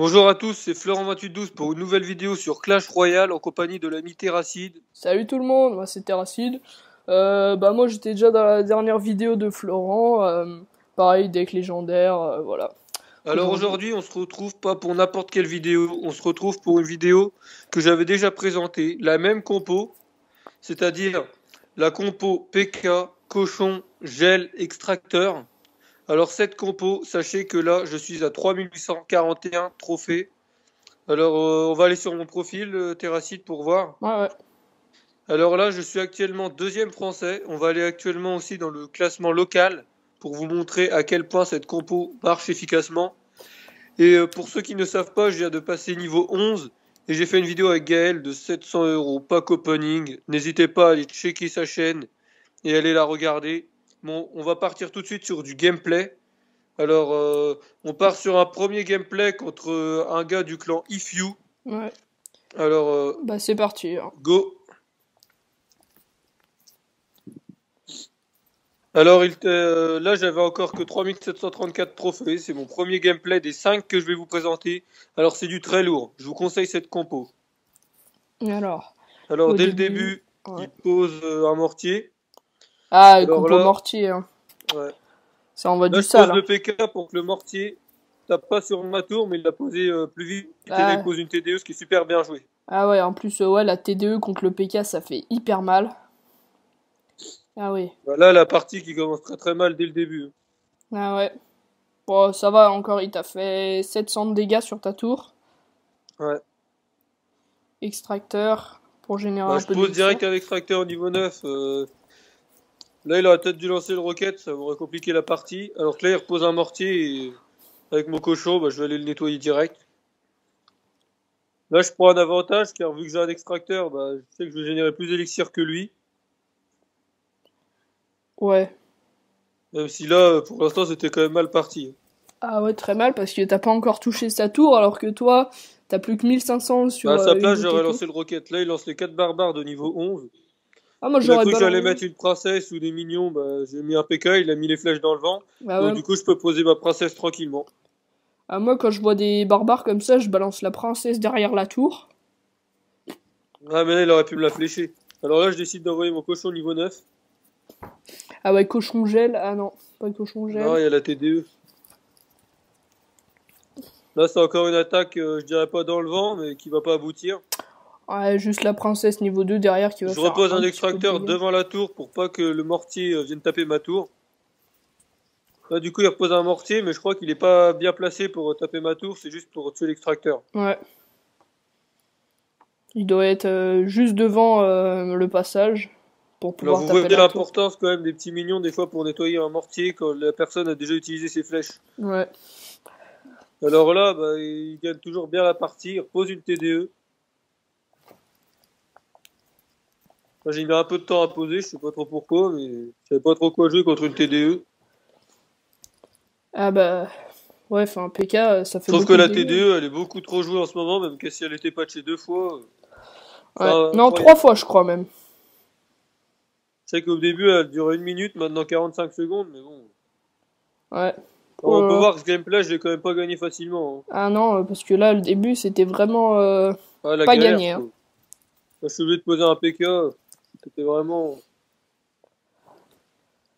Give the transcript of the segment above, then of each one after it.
Bonjour à tous, c'est Florent2812 pour une nouvelle vidéo sur Clash Royale en compagnie de l'ami Terracide. Salut tout le monde, moi c'est Terracide. Moi j'étais déjà dans la dernière vidéo de Florent, pareil deck légendaire, voilà. Alors Aujourd'hui. aujourd'hui, on se retrouve pas pour n'importe quelle vidéo, on se retrouve pour une vidéo que j'avais déjà présentée, la même compo, c'est-à-dire la compo PK, cochon, gel, extracteur. Alors cette compo, sachez que là, je suis à 3841 trophées. Alors on va aller sur mon profil Terracide pour voir. Ouais. Alors là, je suis actuellement deuxième français. On va aller actuellement aussi dans le classement local pour vous montrer à quel point cette compo marche efficacement. Et pour ceux qui ne savent pas, je viens de passer niveau 11 et j'ai fait une vidéo avec Gaël de 700 euros, pack opening. N'hésitez pas à aller checker sa chaîne et aller la regarder. Bon, on va partir tout de suite sur du gameplay. Alors, on part sur un premier gameplay contre un gars du clan If You. Ouais. Alors, Bah c'est parti, hein. go. Alors, là, j'avais encore que 3734 trophées. C'est mon premier gameplay des 5 que je vais vous présenter. Alors, c'est du très lourd. Je vous conseille cette compo. Et alors, Alors, au dès le début. début, Ouais. il pose un mortier. Ah, Alors compo là, mortier, hein. ouais. Ça envoie Là, du je pose sale, hein. le PK pour que le mortier tape pas sur ma tour, mais il l'a posé plus vite. Et là, il Ah, pose une TDE, ce qui est super bien joué. ah ouais, en plus, ouais, la TDE contre le PK ça fait hyper mal. Ah oui. Voilà la partie qui commence très très mal dès le début. Ah ouais. Bon, ça va encore, il t'a fait 700 de dégâts sur ta tour. Ouais. Extracteur pour générer Bah, un je peu pose d'élixir. direct avec extracteur au niveau 9. Là, il aurait peut-être dû lancer le rocket, ça aurait compliqué la partie. Alors que là, il repose un mortier et avec mon cochon, bah, je vais aller le nettoyer direct. Là, je prends un avantage car vu que j'ai un extracteur, bah, je sais que je vais générer plus d'élixir que lui. Ouais. Même si là, pour l'instant, c'était quand même mal parti. Ah ouais, très mal parce que t'as pas encore touché sa tour alors que toi, t'as plus que 1500 Bah, sur à sa une place, de tes j'aurais tours. lancé le rocket. Là, il lance les 4 barbares de niveau 11. Ah, moi Il a j'aurais cru que j'allais balancé. mettre une princesse ou des minions, bah, j'ai mis un PK, il a mis les flèches dans le vent. Ah Donc ouais. du coup, je peux poser ma princesse tranquillement. Ah, moi quand je vois des barbares comme ça, je balance la princesse derrière la tour. Ah, mais là, il aurait pu me la flécher. Alors là, je décide d'envoyer mon cochon niveau 9. Ah ouais, cochon gel. Ah non, pas cochon Non, gel. il y a la TDE. Là, c'est encore une attaque, je dirais pas dans le vent, mais qui va pas aboutir. Ouais, juste la princesse niveau 2 derrière qui va Je faire repose un un petit peu de extracteur dégâts. devant la tour pour pas que le mortier vienne taper ma tour. Là, du coup, il repose un mortier, mais je crois qu'il est pas bien placé pour taper ma tour, c'est juste pour tuer l'extracteur. Ouais. Il doit être juste devant le passage pour Alors, pouvoir vous taper voyez la tour. l'importance quand même des petits mignons, des fois, pour nettoyer un mortier quand la personne a déjà utilisé ses flèches. Ouais. Alors là, bah, il gagne toujours bien la partie, il repose une TDE. Moi, j'ai mis un peu de temps à poser, je sais pas trop pourquoi, mais je savais pas trop quoi jouer contre une TDE. Ah bah. Ouais, enfin, PK, ça fait Sauf que beaucoup de la dégâts. TDE, elle est beaucoup trop jouée en ce moment, même que si elle était patchée 2 fois. C'est Ouais. Non, 3 incroyable. fois, je crois même. Je sais qu'au début, elle durait 1 minute, maintenant 45 secondes, mais bon. Ouais. Alors, Oh on là peut là. voir que ce gameplay, je l'ai quand même pas gagné facilement. Hein. Ah non, parce que là, le début, c'était vraiment Ah, la pas galère, gagné, hein. quoi. Là, je suis obligé de poser un PK. C'était vraiment.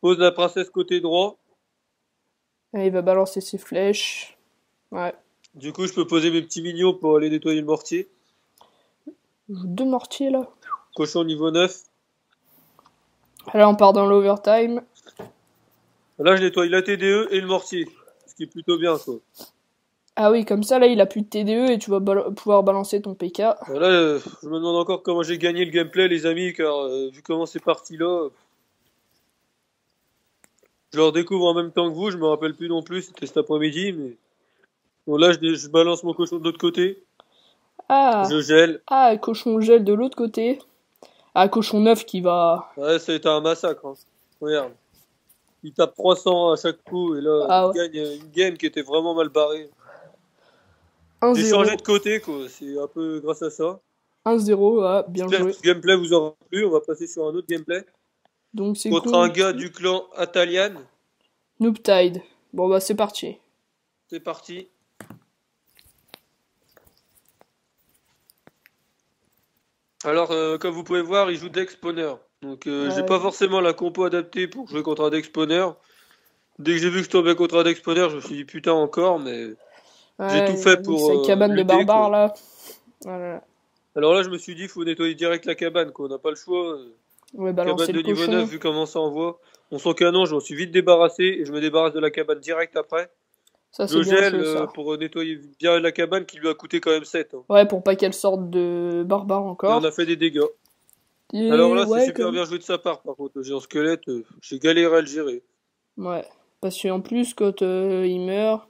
Pose la princesse côté droit. Et il va balancer ses flèches. Ouais. Du coup, je peux poser mes petits mignons pour aller nettoyer le mortier. Il joue 2 mortiers là. Cochon niveau 9. Là, on part dans l'overtime. Là, je nettoie la TDE et le mortier. Ce qui est plutôt bien, quoi. Ah oui, comme ça, là, il a plus de TDE et tu vas pouvoir balancer ton PK. Là, je me demande encore comment j'ai gagné le gameplay, les amis, car vu comment c'est parti là, je le redécouvre en même temps que vous, je me rappelle plus non plus, c'était cet après-midi, mais bon là je balance mon cochon de l'autre côté, Ah, je gèle, ah, cochon gel de l'autre côté. Ah, cochon neuf qui va. ouais ça a été un massacre, hein. Regarde, il tape 300 à chaque coup et là Ah il ouais. gagne une game qui était vraiment mal barrée. J'ai 1-0. changé de côté quoi, c'est un peu grâce à ça. 1-0, ah, bien J'espère que joué. ce gameplay vous aura plu, on va passer sur un autre gameplay Donc c'est contre un contre gars du clan Atalian. Noobtide. Bon bah c'est parti. C'est parti. Alors, comme vous pouvez voir, il joue deck spawner. Donc, j'ai Ouais, pas forcément la compo adaptée pour jouer contre un deck spawner. Dès que j'ai vu que je tombais contre un deck spawner, je me suis dit putain encore, mais j'ai tout ouais, fait avec pour sa cabane de lutter, quoi. barbares là. Voilà. Alors là, je me suis dit, faut nettoyer direct la cabane, quoi. On n'a pas le choix. Ouais, Cabane balancer le de niveau 9, cochon. vu comment ça envoie. On s'en canon, je m'en suis vite débarrassé et je me débarrasse de la cabane direct après. Ça, c'est Je bien gèle fait, ça. pour nettoyer bien la cabane qui lui a coûté quand même 7, hein. Ouais, pour pas qu'elle sorte de barbare Et on a encore. fait des dégâts. Alors Et là, c'est ouais, super comme. bien joué de sa part, par contre. Le géant squelette, j'ai galéré à le gérer. Ouais. Parce qu'en plus, quand il meurt,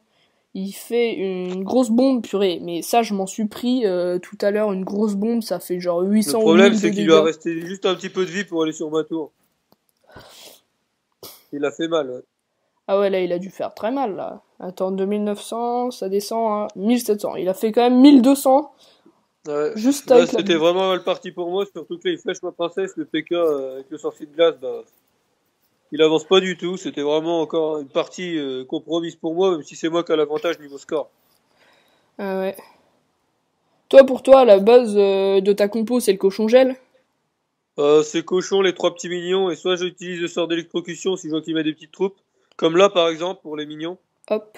il fait une grosse bombe, purée. Mais ça, je m'en suis pris tout à l'heure, une grosse bombe, ça fait genre Le 800 ou problème, 1000 de c'est qu'il lui a dégâts. resté juste un petit peu de vie pour aller sur ma tour. Il a fait mal, ouais. Ah ouais, là, il a dû faire très mal, là. Attends, 2900, ça descend à 1700. Il a fait quand même 1200, Ouais. juste Là, avec la c'était bombe. vraiment mal parti pour moi, surtout que là, il flèche ma princesse, le PK avec le sorcier de glace, bah, il avance pas du tout. C'était vraiment encore une partie compromise pour moi, même si c'est moi qui a l'avantage niveau score. Ah ouais. Pour toi, la base de ta compo, c'est le cochon gel? C'est cochon, les trois petits mignons, et soit j'utilise le sort d'électrocution si je vois qu'il met des petites troupes, comme là par exemple pour les mignons, Hop.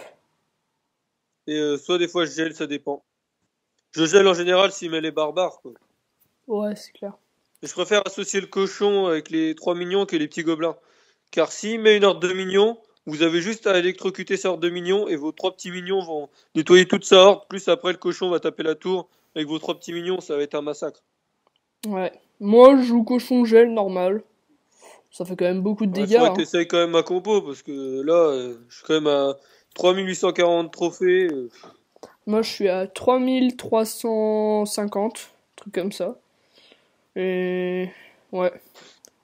et soit des fois je gèle, ça dépend. Je gèle en général s'il met les barbares, quoi. Ouais, c'est clair. Et je préfère associer le cochon avec les trois mignons que les petits gobelins. Car s'il met une horde de mignons, vous avez juste à électrocuter sa horde de mignons et vos trois petits mignons vont nettoyer toute sa horde. Plus après, le cochon va taper la tour. Avec vos trois petits mignons, ça va être un massacre. Ouais. Moi, je joue cochon gel normal. Ça fait quand même beaucoup de Il dégâts, faudrait que hein. t'essayes quand même ma compo parce que là, je suis quand même à 3840 trophées. Moi, je suis à 3350, truc comme ça. Et ouais.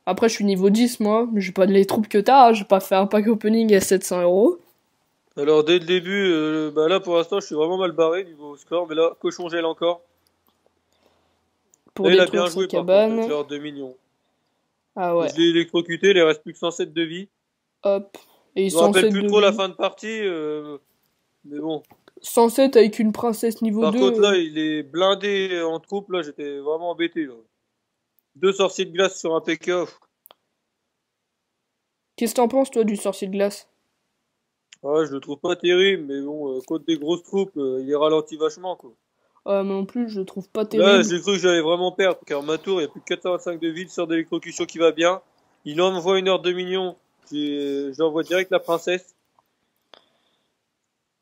Après, je suis niveau 10, moi. Mais j'ai pas de les troupes que t'as, hein. J'ai pas fait un pack opening à 700 €. Alors dès le début, bah là pour l'instant, je suis vraiment mal barré niveau score. Mais là, cochon gèle encore. Pour Là, il a détruire bien sa joué par contre avec cabane. l'horde de mignons. Ah ouais. Je l'ai électrocuté, il reste plus que 107 de vie. Hop. Et Je me rappelle 107 plus de trop la vie. fin de partie, mais bon. 107 avec une princesse niveau Par 2. contre, là, il est blindé en troupe. Là, j'étais vraiment embêté. Là. Deux sorciers de glace sur un PK. Qu'est-ce que t'en penses, toi, du sorcier de glace? Ouais, je le trouve pas terrible, mais bon, contre des grosses troupes, il est ralenti vachement, quoi. Mais non plus, je le trouve pas Là, terrible. j'ai cru que j'allais vraiment perdre, car ma tour, il y a plus que 425 de vie, sort d'électrocution qui va bien. Il envoie une horde de minions. J'envoie direct la princesse.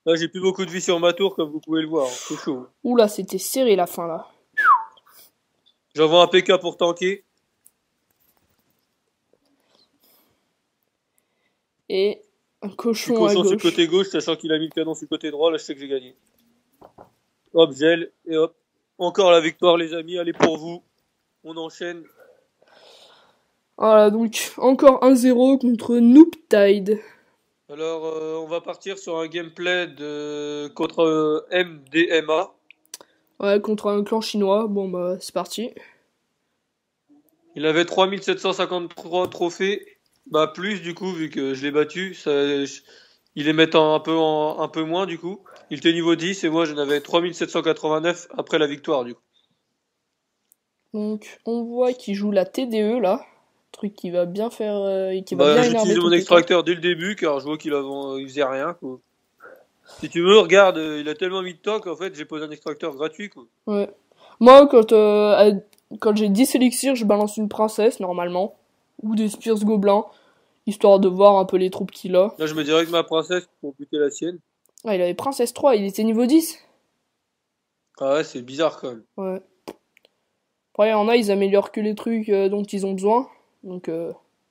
Là, j'ai plus beaucoup de vie sur ma tour, comme vous pouvez le voir, hein. C'est chaud. Oula, c'était serré la fin, là. J'envoie un PK pour tanker. Et un Petit cochon à cochon sur le gauche. côté gauche, sachant qu'il a mis le canon sur le côté droit, là, je sais que j'ai gagné. Hop, gel, et hop. Encore la victoire, les amis, allez pour vous. On enchaîne. Voilà, donc encore 1-0 contre Nooptide. Alors, on va partir sur un gameplay contre MDMA. Ouais, contre un clan chinois. Bon, bah, c'est parti. Il avait 3753 trophées. Bah, plus du coup, vu que je l'ai battu. Il est mettant un peu moins du coup. Il était niveau 10 et moi j'en avais 3789 après la victoire du coup. Donc, on voit qu'il joue la TDE, là. Truc qui va bien faire... et qui va Bah, bien énerver j'utilise ton mon PK. extracteur dès le début car je vois il faisait rien quoi. Si tu veux, regarde, il a tellement mis de temps qu'en fait j'ai posé un extracteur gratuit quoi. Ouais. Moi, quand j'ai 10 élixirs, je balance une princesse, normalement. Ou des Spears gobelins. Histoire de voir un peu les troupes qu'il a. Là je me dirais que ma princesse pour buter la sienne. Ah, il avait princesse 3, il était niveau 10. Ah ouais, c'est bizarre quand même. Ouais. Après, il y en a, ils améliorent que les trucs dont ils ont besoin. Donc,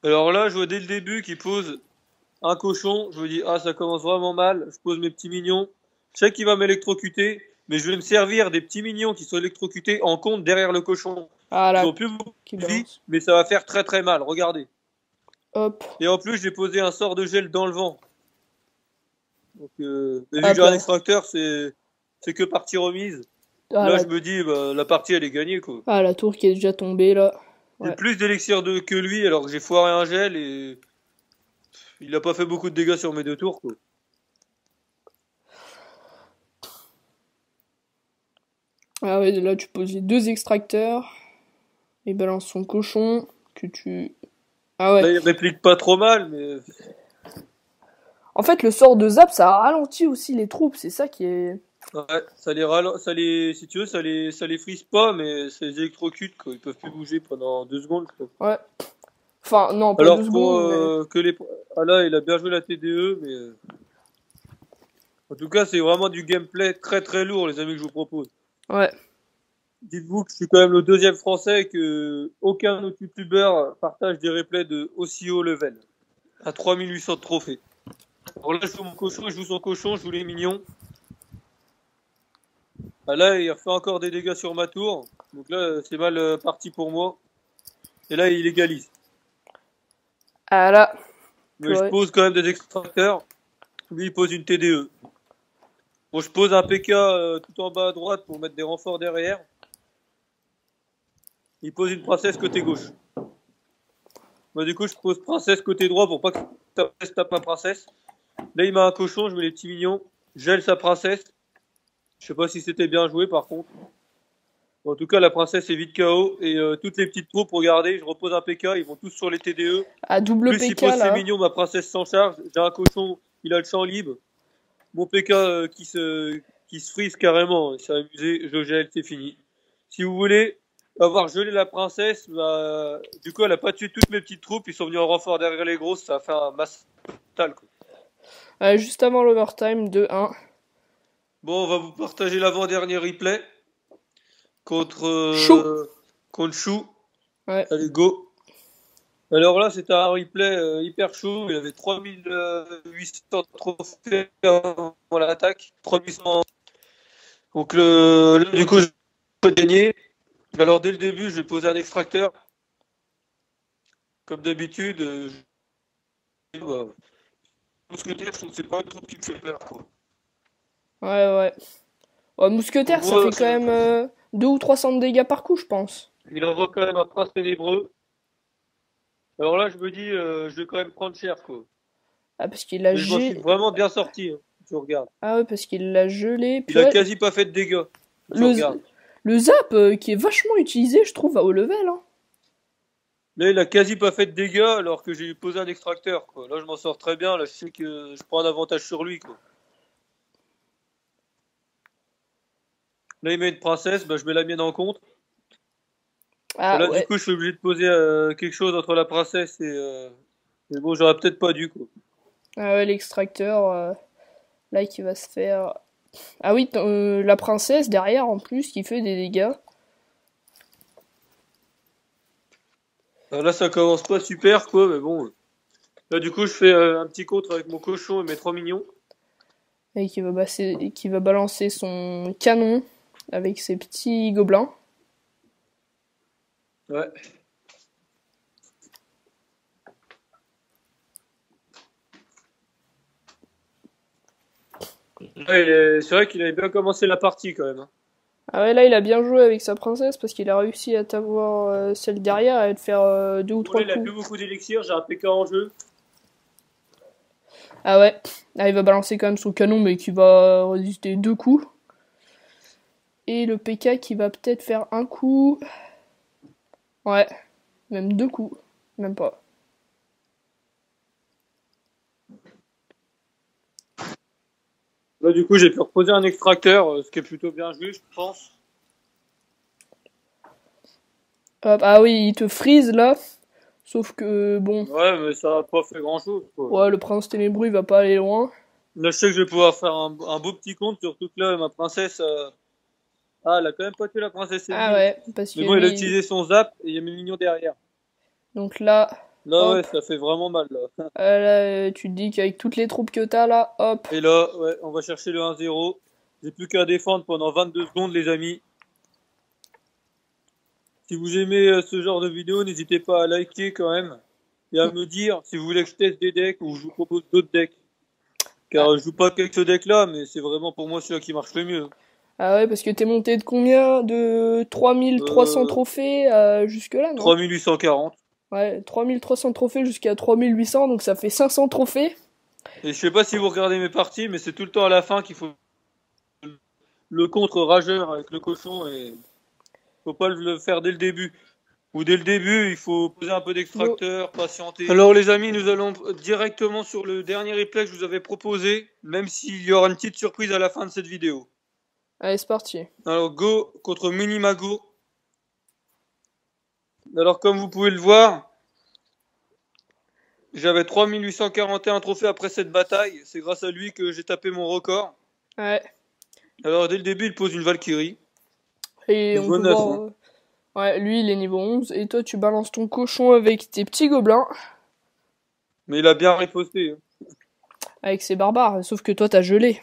Alors là, je vois dès le début qu'il pose un cochon. Je me dis, ah, ça commence vraiment mal. Je pose mes petits mignons. Je sais qu'il va m'électrocuter, mais je vais me servir des petits mignons qui sont électrocutés en compte derrière le cochon. ah Ils là, ont plus beaucoup qui de vie, balance. mais ça va faire très très mal. Regardez. Hop, Et en plus, j'ai posé un sort de gel dans le vent. Donc, mais vu que hop j'ai un là. extracteur, c'est que partie remise. Ah Là, la, je me dis, bah, la partie, elle est gagnée, quoi. ah, la tour qui est déjà tombée là. J'ai Ouais. plus d'élixir que lui, alors que j'ai foiré un gel et il a pas fait beaucoup de dégâts sur mes deux tours, quoi. Ah ouais, là tu poses les deux extracteurs. Il balance son cochon que tu... Ah ouais. Là, il réplique pas trop mal, mais En fait, le sort de zap, ça ralentit aussi les troupes, c'est ça qui est... ouais, si tu veux, ça les frise pas, mais ça les électrocute, quoi. Ils peuvent plus bouger pendant 2 secondes, je crois. Ouais. Enfin, non, pas deux Alors pour secondes, mais... que les, ah là, il a bien joué la TDE, mais en tout cas, c'est vraiment du gameplay très très lourd, les amis, que je vous propose. Ouais. Dites-vous que je suis quand même le deuxième français et que aucun autre youtubeur partage des replays de aussi haut level. À 3800 trophées. Alors là, je joue mon cochon, je joue son cochon, je joue les mignons. Ah là, il refait encore des dégâts sur ma tour. Donc là, c'est mal parti pour moi. Et là, il égalise. Ah là, Mais je purée. pose quand même des extracteurs. Lui, il pose une TDE. Bon, je pose un PK tout en bas à droite pour mettre des renforts derrière. Il pose une princesse côté gauche. Moi, du coup, je pose princesse côté droit pour pas que ta princesse tape ma princesse. Là, il met un cochon, je mets les petits mignons. Gèle sa princesse. Je sais pas si c'était bien joué par contre. En tout cas, la princesse est vite KO. Et toutes les petites troupes, regardez, je repose un PK, ils vont tous sur les TDE. Ah, double Plus il PK pose ses là. mignons, ma princesse s'en charge. J'ai un cochon, il a le champ libre. Mon PK qui se frise carrément. Il s'est amusé, je gèle, c'est fini. Si vous voulez avoir gelé la princesse, bah, du coup, elle a pas tué toutes mes petites troupes. Ils sont venus en renfort derrière les grosses. Ça a fait un massacre total, quoi. Juste avant l'overtime, 2-1. Bon, on va vous partager l'avant-dernier replay contre, Chaud. contre Chou. Ouais. Allez, go. Alors là, c'était un replay hyper chaud. Il avait 3800 trophées avant l'attaque. 3800. Donc, là, du coup, je peux gagner. Alors, dès le début, je vais poser un extracteur. Comme d'habitude, bah, mousquetaire, je trouve que c'est pas un truc qui me fait peur, quoi. Ouais, ouais. Ouais, Pour mousquetaire, ça moi, fait quand même 2 ou 300 de dégâts par coup, je pense. il envoie quand même un prince ténébreux. Alors là, je me dis, je vais quand même prendre cher, quoi. Ah, parce qu'il a Mais je m'en suis gelé. vraiment bien sorti, hein, si tu regardes. Ah ouais, parce qu'il l'a gelé. Il a Purée. quasi pas fait de dégâts, si tu Le, regardes. le zap qui est vachement utilisé, je trouve, à haut level. Hein. Là, il a quasi pas fait de dégâts alors que j'ai posé un extracteur, quoi. Là, je m'en sors très bien. Là, je sais que je prends un avantage sur lui, quoi. Là, il met une princesse, bah, je mets la mienne en contre. Bah, Ah là, du ouais. coup, je suis obligé de poser quelque chose entre la princesse et bon, j'aurais peut-être pas dû, quoi. Ah ouais, l'extracteur, là, qui va se faire... Ah oui, la princesse, derrière, en plus, qui fait des dégâts. Alors là, ça commence pas super, quoi, mais bon. Là, du coup, je fais un petit contre avec mon cochon et mes 3 mignons. Et qui va balancer son canon avec ses petits gobelins. Ouais. C'est vrai qu'il avait bien commencé la partie, quand même, hein. Ah ouais, là, il a bien joué avec sa princesse parce qu'il a réussi à t'avoir celle derrière et à te faire 2 ou 3 Bon, là, il a coups. plus beaucoup d'élixir, j'ai un PK en jeu. Ah ouais, là, il va balancer quand même son canon, mais qui va résister 2 coups. Et le PK qui va peut-être faire un coup. Ouais, même 2 coups. Même pas. Là, du coup, j'ai pu reposer un extracteur, ce qui est plutôt bien juste, je pense. Hop, ah oui, il te freeze là. Sauf que, bon. Ouais, mais ça n'a pas fait grand-chose, quoi. Ouais, le prince ténébreux, il va pas aller loin. Là, je sais que je vais pouvoir faire un beau petit compte, surtout que là, ma princesse... Ah, elle a quand même pas tué la princesse Ah ennemie. ouais, parce que Mais bon, il a lui. utilisé son zap et il y a mes mignons derrière. Donc là, Là, ouais, hop. ça fait vraiment mal, là. Là, tu te dis qu'avec toutes les troupes que t'as là, hop. Et là, ouais, on va chercher le 1-0. J'ai plus qu'à défendre pendant 22 secondes, les amis. Si vous aimez ce genre de vidéo, n'hésitez pas à liker quand même. Et à me dire si vous voulez que je teste des decks ou je vous propose d'autres decks. Car Ah, je joue pas qu'avec ce deck-là, mais c'est vraiment pour moi celui-là qui marche le mieux. ah ouais, parce que t'es monté de combien? De 3300 Euh, trophées jusque là, non? 3840. Ouais, 3300 trophées jusqu'à 3800, donc ça fait 500 trophées. Et je sais pas si vous regardez mes parties, mais c'est tout le temps à la fin qu'il faut le contre rageur avec le cochon et faut pas le faire dès le début. Ou dès le début, il faut poser un peu d'extracteur, patienter. Alors les amis, nous allons directement sur le dernier replay que je vous avais proposé, même s'il y aura une petite surprise à la fin de cette vidéo. Allez, c'est parti. Alors Go contre Minimago. Alors comme vous pouvez le voir, j'avais 3841 trophées après cette bataille. C'est grâce à lui que j'ai tapé mon record. Ouais. Alors dès le début, il pose une Valkyrie. Et on Niveau peut 9, voir... hein. Ouais, lui, il est niveau 11. Et toi, tu balances ton cochon avec tes petits gobelins. Mais il a bien riposté, hein. Avec ses barbares. Sauf que toi, t'as gelé.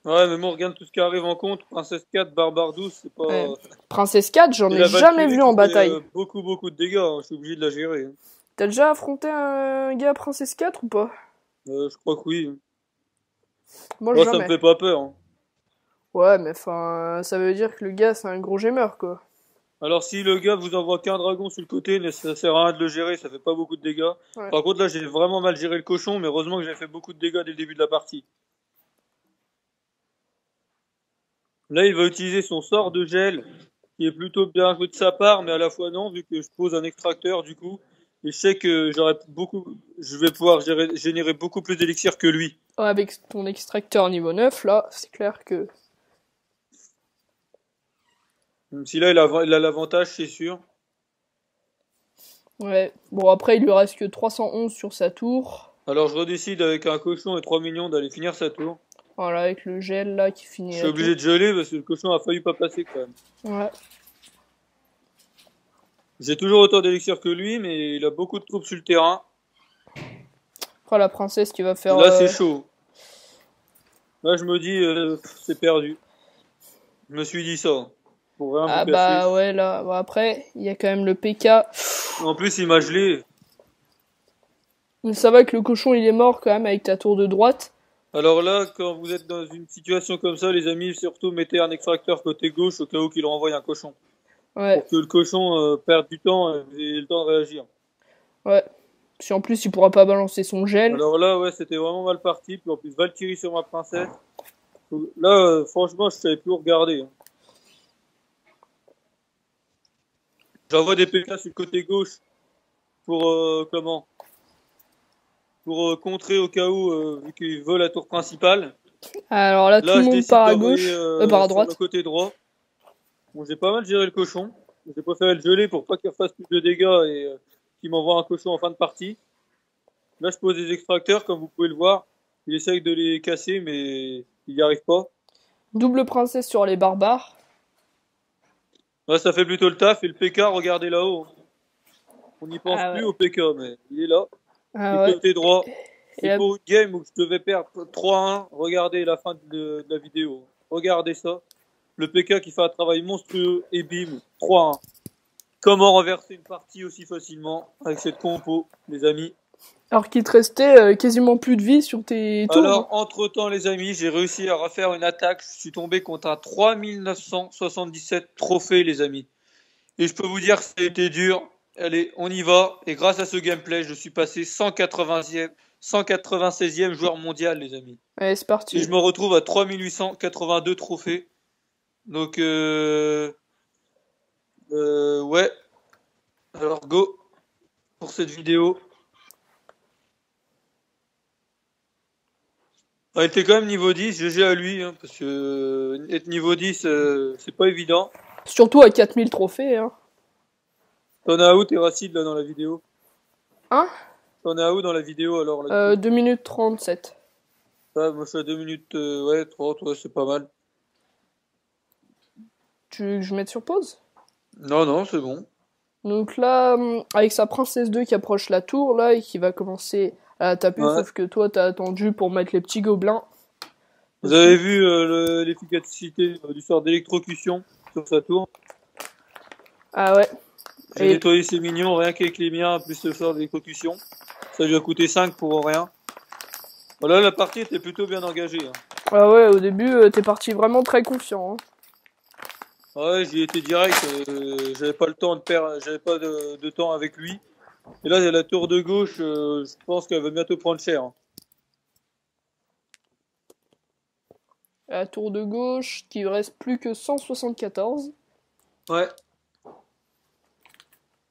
Ouais, mais bon, regarde tout ce qui arrive en compte. Princesse 4, Barbare 12, c'est pas... Ouais. Princesse 4, j'en Et ai la jamais Valkyrie vu qui en fait bataille. beaucoup de dégâts, hein. Je suis obligé de la gérer, hein. T'as déjà affronté un gars Princesse 4 ou pas? Je crois que oui. Moi, Moi, ça me jamais. fait pas peur, hein. Ouais, mais enfin, ça veut dire que le gars, c'est un gros gemeur, quoi. Alors si le gars vous envoie qu'un dragon sur le côté, ça sert à rien de le gérer, ça fait pas beaucoup de dégâts. Ouais. Par contre là j'ai vraiment mal géré le cochon, mais heureusement que j'ai fait beaucoup de dégâts dès le début de la partie. Là il va utiliser son sort de gel, qui est plutôt bien joué de sa part, mais à la fois non, vu que je pose un extracteur du coup. Et je sais que je vais pouvoir générer beaucoup plus d'élixir que lui. Ouais, avec ton extracteur niveau 9, là, c'est clair que... Même si là il a l'avantage, c'est sûr. Ouais. Bon, après, il lui reste que 311 sur sa tour. Alors je redécide avec un cochon et 3 millions d'aller finir sa tour. Voilà, avec le gel, là, qui Je finit suis la obligé tour. de geler parce que le cochon a failli pas passer quand même. Ouais. J'ai toujours autant d'élixir que lui, mais il a beaucoup de troupes sur le terrain. Après, la princesse qui va Et faire... là, c'est chaud. Là, je me dis, c'est perdu. Je me suis dit ça, pour rien Ah vous cacher. bah ouais, là, bon, après, il y a quand même le PK. En plus, il m'a gelé. Mais ça va que le cochon, il est mort quand même avec ta tour de droite. Alors là, quand vous êtes dans une situation comme ça, les amis, surtout mettez un extracteur côté gauche au cas où qu'il renvoie un cochon. Ouais, Pour que le cochon perde du temps et ait le temps de réagir. ouais. Si en plus, il pourra pas balancer son gel. Alors là, ouais, c'était vraiment mal parti. Puis en plus, Valkyrie sur ma princesse. Là, franchement, je savais plus où regarder, hein. J'envoie des PK sur le côté gauche pour contrer au cas où, vu qu'il veut la tour principale. Alors là, tout Là, le je monde décide part à d'envoyer gauche, part à sur le droite. côté droit. Bon, j'ai pas mal géré le cochon. J'ai préféré le geler pour pas qu'il refasse plus de dégâts et qu'il m'envoie un cochon en fin de partie. Là, je pose des extracteurs, comme vous pouvez le voir. Il essaye de les casser, mais il n'y arrive pas. Double princesse sur les barbares. Là, ça fait plutôt le taf. Et le PK, regardez là-haut. On n'y pense Ah plus ouais. au PK, mais il est là. Ah Et ouais. côté droit. Et Et là, pour une game où je devais perdre 3-1, regardez la fin de la vidéo. Regardez ça. Le PK qui fait un travail monstrueux et bim, 3-1. Comment renverser une partie aussi facilement avec cette compo, les amis? alors qu'il te restait quasiment plus de vie sur tes tours, hein. Alors, entre-temps, les amis, j'ai réussi à refaire une attaque. Je suis tombé contre un 3977 trophées, les amis. Et je peux vous dire que ça a été dur. Allez, on y va. Et grâce à ce gameplay, je suis passé 180e, 196e joueur mondial, les amis. Allez, c'est Et parti. je me retrouve à 3882 trophées. Donc, ouais. Alors, go pour cette vidéo. Il était quand même niveau 10, GG à lui, hein, parce que être niveau 10, c'est pas évident. Surtout à 4000 trophées, hein. T'en as où, Terracide, là, dans la vidéo? Hein T'en as où dans la vidéo, alors, là, 2 minutes 37. Ah, moi, je suis à 2 minutes, ouais, 30, ouais, c'est pas mal. Tu veux que je mette sur pause? Non, non, c'est bon. Donc là, avec sa princesse 2 qui approche la tour, là, et qui va commencer à la taper, Ouais. sauf que toi, t'as attendu pour mettre les petits gobelins. Vous avez vu l'efficacité du sort d'électrocution sur sa tour? Ah ouais. J'ai Et nettoyé ses minions, rien qu'avec les miens, plus le sort d'électrocution. Ça lui a coûté 5 pour rien. Voilà, la partie était plutôt bien engagée, hein. ah ouais, au début, t'es parti vraiment très confiant, hein. Ouais, j'y étais direct, j'avais pas le temps de perdre, j'avais pas de temps avec lui. Et là, il y a la tour de gauche, je pense qu'elle va bientôt prendre cher, hein. La tour de gauche, qui reste plus que 174. Ouais.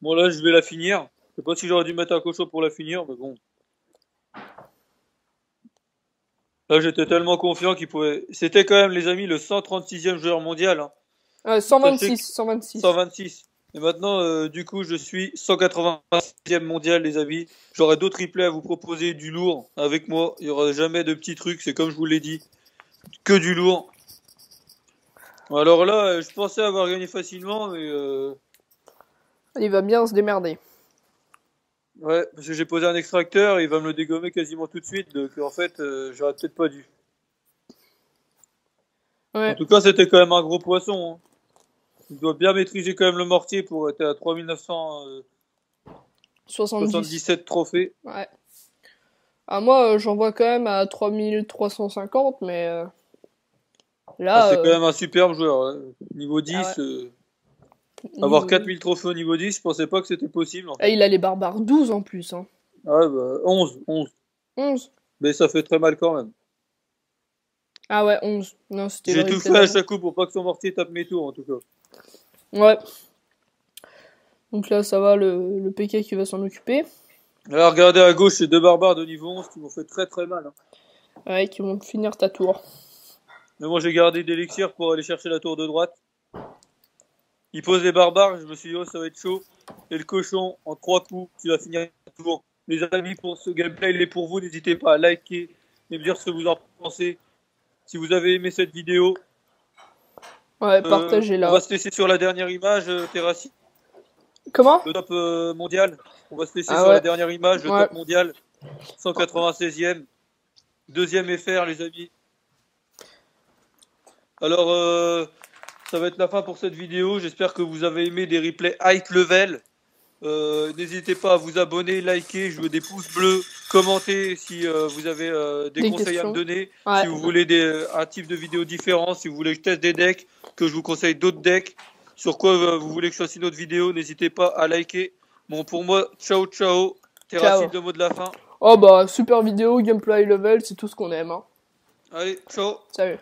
Bon, là, je vais la finir. Je sais pas si j'aurais dû mettre un cochon pour la finir, mais bon. Là, j'étais tellement confiant qu'il pouvait. C'était quand même, les amis, le 136e joueur mondial, hein. Sachez 126, que 126. 126. Et maintenant, du coup, je suis 186e mondial, les amis. J'aurai d'autres replays à vous proposer, du lourd avec moi. Il y aura jamais de petits trucs, c'est comme je vous l'ai dit, que du lourd. Alors là, je pensais avoir gagné facilement, mais Il va bien se démerder. ouais, parce que j'ai posé un extracteur et il va me le dégommer quasiment tout de suite, donc en fait, j'aurais peut-être pas dû. En Ouais, tout cas, c'était quand même un gros poisson, hein. Il doit bien maîtriser quand même le mortier pour être à 70. 3977 trophées. Ouais. Ah, moi, j'en vois quand même à 3350, mais Ah, là, c'est quand même un superbe joueur, hein. Niveau ah ouais. 10, avoir Niveau... 4000 trophées au niveau 10, je pensais pas que c'était possible en Ah, fait. il a les barbares 12 en plus, hein. Ah ouais, bah, 11. 11. Mais ça fait très mal quand même. Ah ouais, 11. Non, c'était le J'ai tout replay fait à d'avant. chaque coup pour pas que son mortier tape mes tours en tout cas. Ouais. Donc là, ça va, le PK qui va s'en occuper. Alors regardez à gauche, c'est deux barbares de niveau 11 qui m'ont fait très très mal, hein. Ouais, qui vont finir ta tour. Mais moi j'ai gardé d'élixir pour aller chercher la tour de droite. Il pose les barbares, je me suis dit oh ça va être chaud. Et le cochon, en 3 coups, tu vas finir la tour. Les amis, pour ce gameplay, il est pour vous. N'hésitez pas à liker et me dire ce que vous en pensez. Si vous avez aimé cette vidéo, Ouais, partagez on là. va se laisser sur la dernière image, Terrassi, Comment? le top mondial. On va se laisser Ah sur la ouais. dernière image, le Ouais. top mondial, 196e, deuxième FR, les amis. Alors, ça va être la fin pour cette vidéo. J'espère que vous avez aimé des replays high level. N'hésitez pas à vous abonner, liker, je veux des pouces bleus, commentez si vous avez des conseils à me questions. donner, Ouais. si vous voulez un type de vidéo différent, si vous voulez que je teste des decks, que je vous conseille d'autres decks, sur quoi vous voulez que je fasse une autre vidéo, n'hésitez pas à liker. Bon, pour moi, ciao ciao. Terracide, Ciao. le mot de la fin. Oh bah, super vidéo, gameplay level, c'est tout ce qu'on aime, hein. Allez, ciao. Salut.